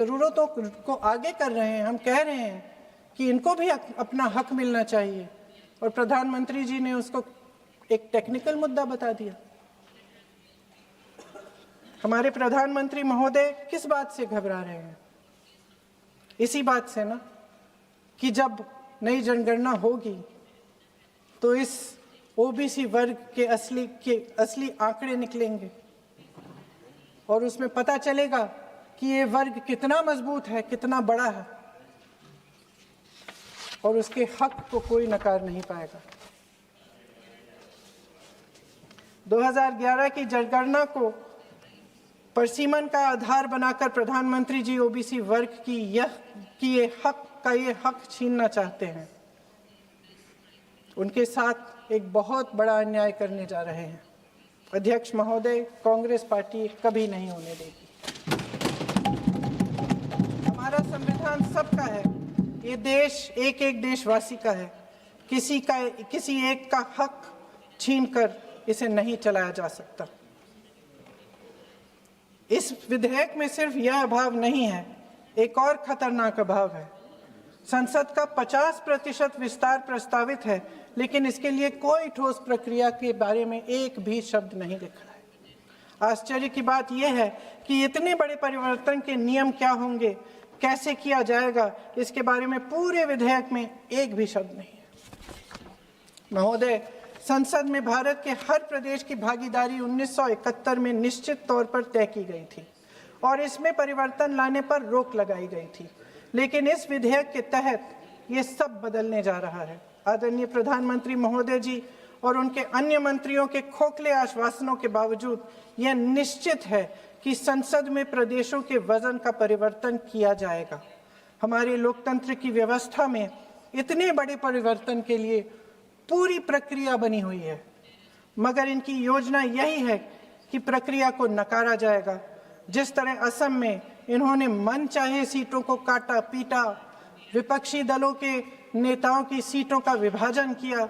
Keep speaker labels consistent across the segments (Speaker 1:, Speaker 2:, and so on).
Speaker 1: ज़रूरतों को आगे कर रहे हैं। हम कह रहे हैं कि इनको भी अपना हक मिलना चाहिए, और प्रधानमंत्री जी ने उसको एक टेक्निकल मुद्दा बता दिया। हमारे प्रधानमंत्री महोदय किस बात से घबरा रहे हैं? इसी बात से ना कि जब नई जनगणना होगी तो इस ओबीसी वर्ग के असली आंकड़े निकलेंगे और उसमें पता चलेगा कि ये वर्ग कितना मजबूत है, कितना बड़ा है, और उसके हक को कोई नकार नहीं पाएगा। 2011 की जनगणना को परसीमन का आधार बनाकर प्रधानमंत्री जी ओबीसी वर्ग की ये हक छीनना चाहते हैं। उनके साथ एक बहुत बड़ा अन्याय करने जा रहे हैं। अध्यक्ष महोदय, कांग्रेस पार्टी कभी नहीं होने देगी। हमारा संविधान सबका है, ये देश एक एक देशवासी का है। किसी एक का हक छीनकर इसे नहीं चलाया जा सकता। इस विधेयक में सिर्फ यह अभाव नहीं है, एक और खतरनाक अभाव है। संसद का 50% विस्तार प्रस्तावित है, लेकिन इसके लिए कोई ठोस प्रक्रिया के बारे में एक भी शब्द नहीं लिखा है। आश्चर्य की बात यह है कि इतने बड़े परिवर्तन के नियम क्या होंगे, कैसे किया जाएगा, इसके बारे में पूरे विधेयक में एक भी शब्द नहीं है। महोदय, संसद में भारत के हर प्रदेश की भागीदारी 1971 में निश्चित तौर पर तय की गई थी और इसमें परिवर्तन लाने पर रोक लगाई गई थी, लेकिन इस विधेयक के तहत ये सब बदलने जा रहा है। आदरणीय प्रधानमंत्री महोदय जी और उनके अन्य मंत्रियों के खोखले आश्वासनों के बावजूद यह निश्चित है कि संसद में प्रदेशों के वजन का परिवर्तन किया जाएगा। हमारे लोकतंत्र की व्यवस्था में इतने बड़े परिवर्तन के लिए पूरी प्रक्रिया बनी हुई है, मगर इनकी योजना यही है कि प्रक्रिया को नकारा जाएगा। जिस तरह असम में इन्होंने मनचाहे सीटों को काटा पीटा, विपक्षी दलों के नेताओं की सीटों का विभाजन किया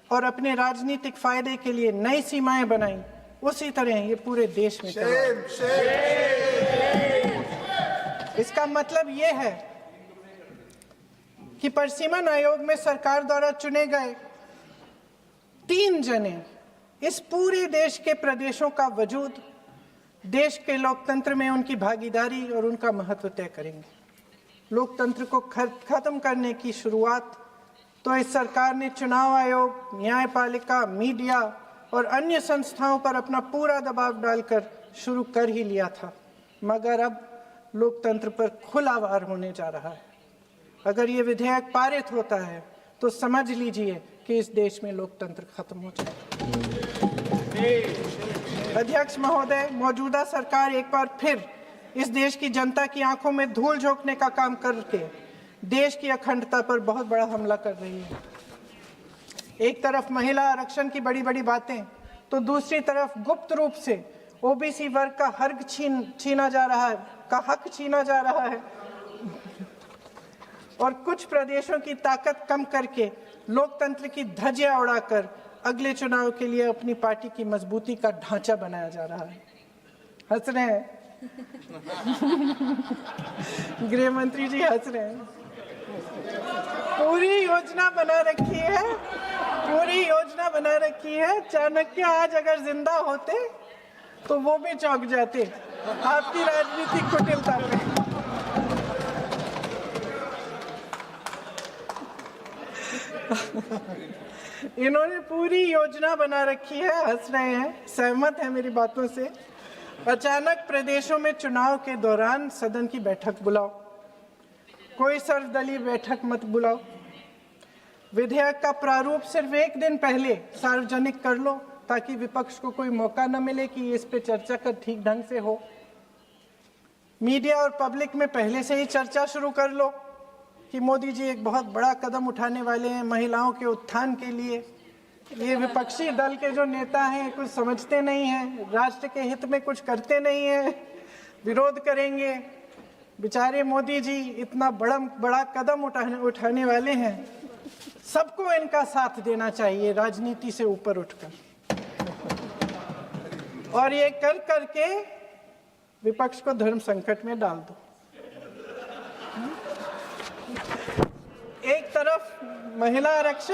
Speaker 1: और अपने राजनीतिक फायदे के लिए नई सीमाएं बनाई, उसी तरह ये पूरे देश में इसका मतलब ये है कि परसीमन आयोग में सरकार द्वारा चुने गए 3 जने इस पूरे देश के प्रदेशों का वजूद, देश के लोकतंत्र में उनकी भागीदारी और उनका महत्व तय करेंगे। लोकतंत्र को खत्म करने की शुरुआत तो इस सरकार ने चुनाव आयोग, न्यायपालिका, मीडिया और अन्य संस्थाओं पर अपना पूरा दबाव डालकर शुरू कर ही लिया था, मगर अब लोकतंत्र पर खुला वार होने जा रहा है। अगर ये विधेयक पारित होता है तो समझ लीजिए कि इस देश में लोकतंत्र खत्म हो जाएगा। अध्यक्ष महोदय, मौजूदा सरकार एक बार फिर इस देश की जनता की आंखों में धूल झोंकने का काम करके देश की अखंडता पर बहुत बड़ा हमला कर रही है। एक तरफ महिला आरक्षण की बड़ी बड़ी बातें, तो दूसरी तरफ गुप्त रूप से ओबीसी वर्ग का हक छीना जा रहा है और कुछ प्रदेशों की ताकत कम करके लोकतंत्र की धज्जियां उड़ाकर अगले चुनाव के लिए अपनी पार्टी की मजबूती का ढांचा बनाया जा रहा है। हंस रहे हैं गृह मंत्री जी, हंस रहे हैं। पूरी योजना बना रखी है। चाणक्य आज अगर जिंदा होते तो वो भी चौंक जाते आपकी राजनीतिक कुटिलता पे। इन्होंने पूरी योजना बना रखी है। हंस रहे हैं, सहमत है मेरी बातों से। अचानक प्रदेशों में चुनाव के दौरान सदन की बैठक बुलाओ, कोई सर्वदलीय बैठक मत बुलाओ। विधेयक का प्रारूप सिर्फ एक दिन पहले सार्वजनिक कर लो ताकि विपक्ष को कोई मौका न मिले कि इस पे चर्चा कर ठीक ढंग से हो। मीडिया और पब्लिक में पहले से ही चर्चा शुरू कर लो कि मोदी जी एक बहुत बड़ा कदम उठाने वाले हैं महिलाओं के उत्थान के लिए। ये विपक्षी दल के जो नेता हैं कुछ समझते नहीं हैं, राष्ट्र के हित में कुछ करते नहीं हैं, विरोध करेंगे। बेचारे मोदी जी इतना बड़ा कदम उठाने वाले हैं, सबको इनका साथ देना चाहिए राजनीति से ऊपर उठकर, और ये कर करके विपक्ष को धर्म संकट में डाल दो। तरफ महिला आरक्षण